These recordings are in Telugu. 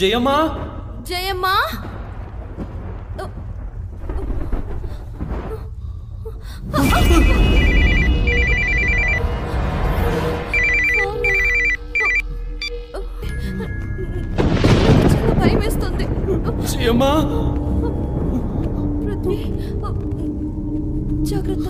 జయమ్మా జయమ్మా చాలా భయం వేస్తుంది. జయమ్మా పృథ్వీ జాగ్రత్త.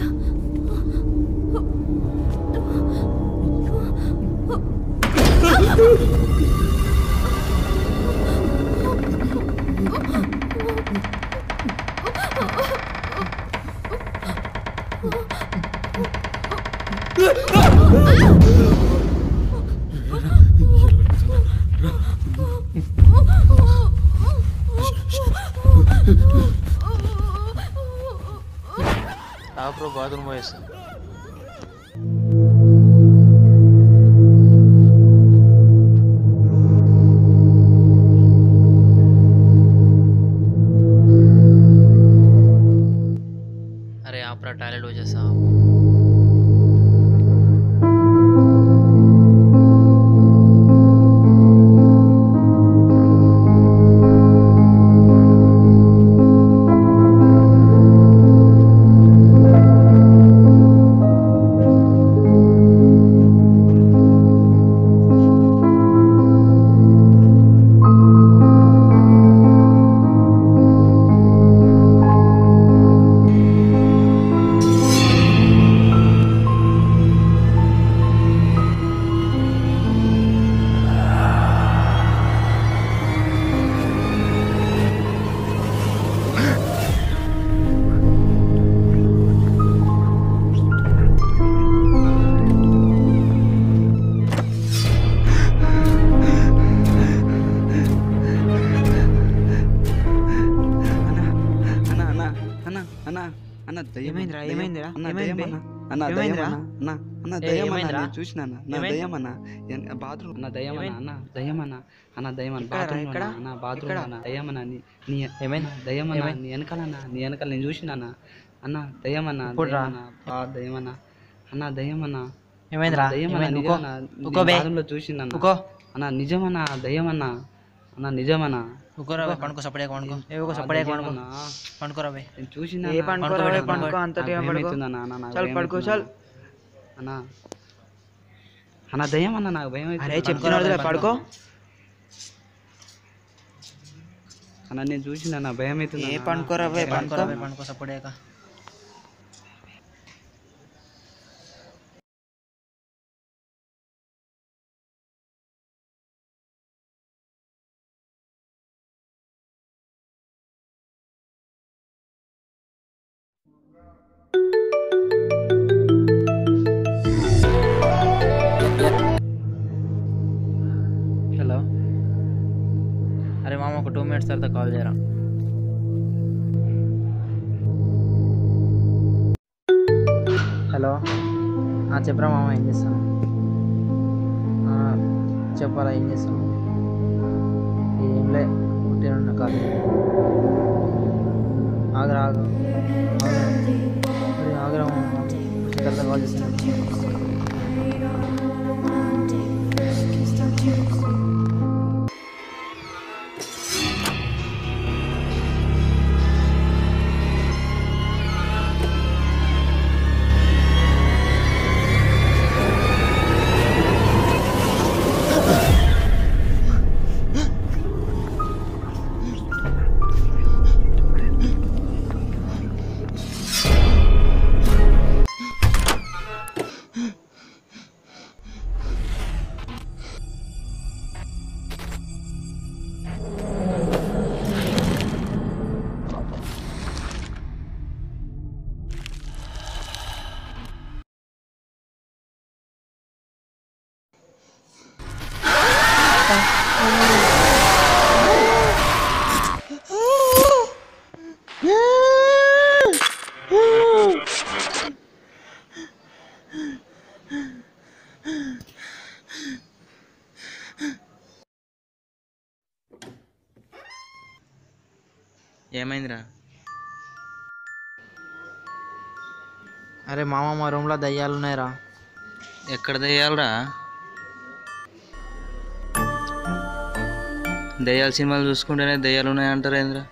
బ్రో బాత్రూమ్ పోయేస్తాను. అరే ఆపరా టాయిలెట్ వచ్చేస్తా. చూసినా బాత్రూమ్ అన్న దయ్యమన్నా అన్న దయ్యమన్నా అన్న దయ్యమన్న బాత్రూమ్ అన్న దయ్యమన్నా దయ్యమన్నా నీ వెనకాలన్నా నీ వెనకాల నేను చూసినా అన్న దయ్యమన్నా దయ్యమన్నా అన్న దయ్యమన్నా దయ్యమన్నా చూసినా అన్న నిజమన్నా దయ్యమన్నా అన్న నిజమన్నా పండుకో సపడే పండుకోరా చూసినా అన్న దయ్యమన్నా నాకు భయం చెప్తున్నా పడుకో అన్న నేను చూసిన నా భయం అవుతుంది. పండుకో సపడేక హలో అరే మామ ఒక 2 minutes తర్వాత కాల్ చేయరా. హలో చెప్పరా మామ ఏం చేస్తాను? చెప్పాలా ఏం చేస్తాను? ఏంలే పుట్టిన కాదు ఆగరా ఆగరా తర్వాత కాల్ చేస్తాను. ఏమైందిరా? అరే మామ మా రూమ్లో దయ్యాలు ఉన్నాయిరా. ఎక్కడ దయ్యాలరా? దయ్యాల సినిమాలు చూసుకుంటేనే దయ్యాలు ఉన్నాయంటారు ఏంద్రా?